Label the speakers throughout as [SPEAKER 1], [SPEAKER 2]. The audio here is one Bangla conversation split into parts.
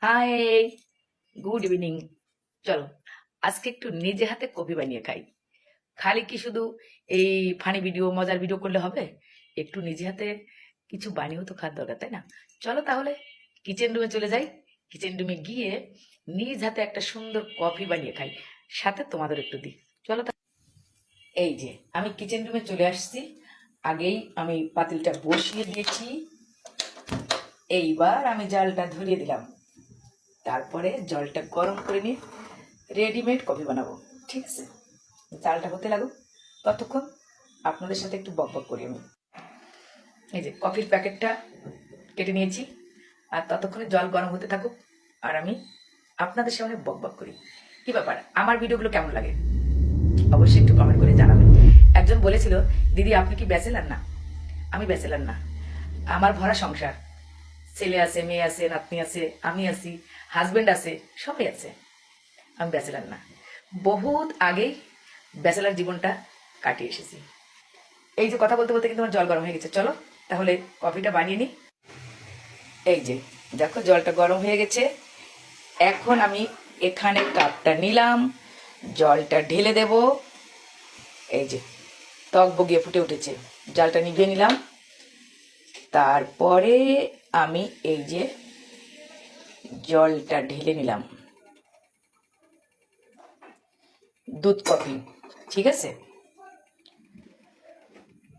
[SPEAKER 1] High, good evening. চলো আজকে একটু নিজে হাতে কফি বানিয়ে খাই। খালি কি শুধু এই ফানি ভিডিও মজার ভিডিও করলে হবে? একটু নিজে হাতে কিছু বানিয়েও তো খাওয়ার দরকার, তাই না? চলো তাহলে কিচেন রুমে চলে যাই। কিচেন রুমে গিয়ে নিজ হাতে একটা সুন্দর কফি বানিয়ে খাই, সাথে তোমাদের একটু দিই। চলো এই যে আমি কিচেন রুমে চলে আসছি। আগেই আমি পাতিলটা বসিয়ে দিয়েছি। এইবার আমি জালটা ধরিয়ে দিলাম। তারপরে জলটা গরম করে নিয়ে রেডিমেড কফি বানাবো। ঠিক আছে, চালটা হতে লাগুক, ততক্ষণ আপনাদের সাথে একটু বকবক করি আমি। এই যে কফির প্যাকেটটা কেটে নিয়েছি, আর ততক্ষণে জল গরম হতে থাকুক, আর আমি আপনাদের সামনে বকবক করি। কি ব্যাপার, আমার ভিডিওগুলো কেমন লাগে অবশ্যই একটু কমেন্ট করে জানাবেন। একজন বলেছিল, দিদি আপনি কি ব্যাচেলার? না, আমি ব্যাচেলার না, আমার ভরা সংসার। ছেলে আছে, মেয়ে আছে, নাতনি আছে, আমি আছি, হাজবেন্ড আছে, সবাই আছে। আমি ব্যাচেলার না, বহুত আগেই ব্যাচেলার জীবনটা কাটিয়ে এসেছি। এই যে কথা বলতে বলতে কিন্তু আমার জল গরম হয়ে গেছে। চলো তাহলে কফিটা বানিয়ে নিই। এই যে দেখো জলটা গরম হয়ে গেছে। এখন আমি এখানে কাপটা নিলাম, জলটা ঢেলে দেব। এই যে টক বগিয়ে ফুটে উঠেছে, জলটা নিভিয়ে নিলাম। তারপরে আমি এই যে জলটা ঢেলে নিলাম দুধ কফি। ঠিক আছে,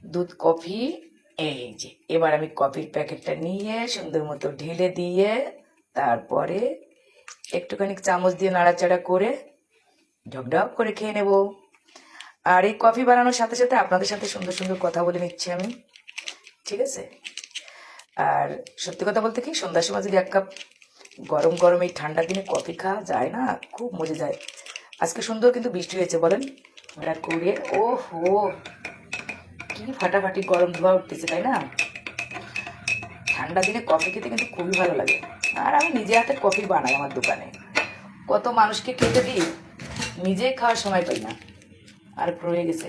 [SPEAKER 1] দুধ কফি। এই যে এবার আমি কফির প্যাকেটটা নিয়ে সুন্দর মতো ঢেলে দিয়ে, তারপরে একটুখানি চামচ দিয়ে নাড়াচাড়া করে ঢকঢক করে খেয়ে নেব। আর এই কফি বানানোর সাথে সাথে আপনাদের সাথে সুন্দর সুন্দর কথা বলে নিচ্ছি আমি। ঠিক আছে, আর সত্যি কথা বলতে কি, সন্ধ্যার সময় যদি এক কাপ গরম গরম এই ঠান্ডার দিনে কফি খাওয়া যায় না, খুব মজা যায়। আজকে সুন্দর কিন্তু বৃষ্টি হয়েছে বলেন, ওটা করে ও হো, কি ফাটাফাটি গরম ধোয়া উঠতেছে, তাই না? ঠান্ডা দিনে কফি খেতে কিন্তু খুবই ভালো লাগে। আর আমি নিজে হাতে কফি বানাই আমার দোকানে, কত মানুষকে খেতে দিই, নিজে খাওয়ার সময় পাই না। আর রয়ে গেছে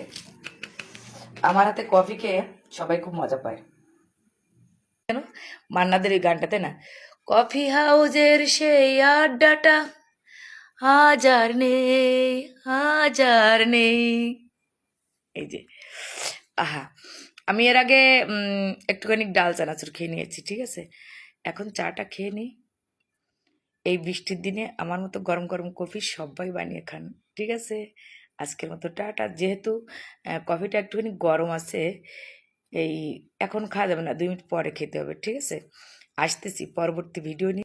[SPEAKER 1] আমার হাতে কফি খেয়ে সবাই খুব মজা পায়। কেন, মান্নাদের এই গানটাতে না, কফি হাউজের সেই আড্ডাটা আজ আর নেই, আজ আর নেই। এই যে আহা, আমি এর আগে একটুখানি ডাল চানাচুর খেয়ে নিয়েছি। ঠিক আছে, এখন চাটা খেয়ে নিই। এই বৃষ্টির দিনে আমার মতো গরম গরম কফি সবাই বানিয়ে খান। ঠিক আছে, আজকের মতো টাটা। যেহেতু কফিটা একটুখানি গরম আছে, এই এখন খাওয়া যাবে না, 2 মিনিট পরে খেতে হবে। ঠিক আছে, আসতেছি পরবর্তী ভিডিও নিয়ে।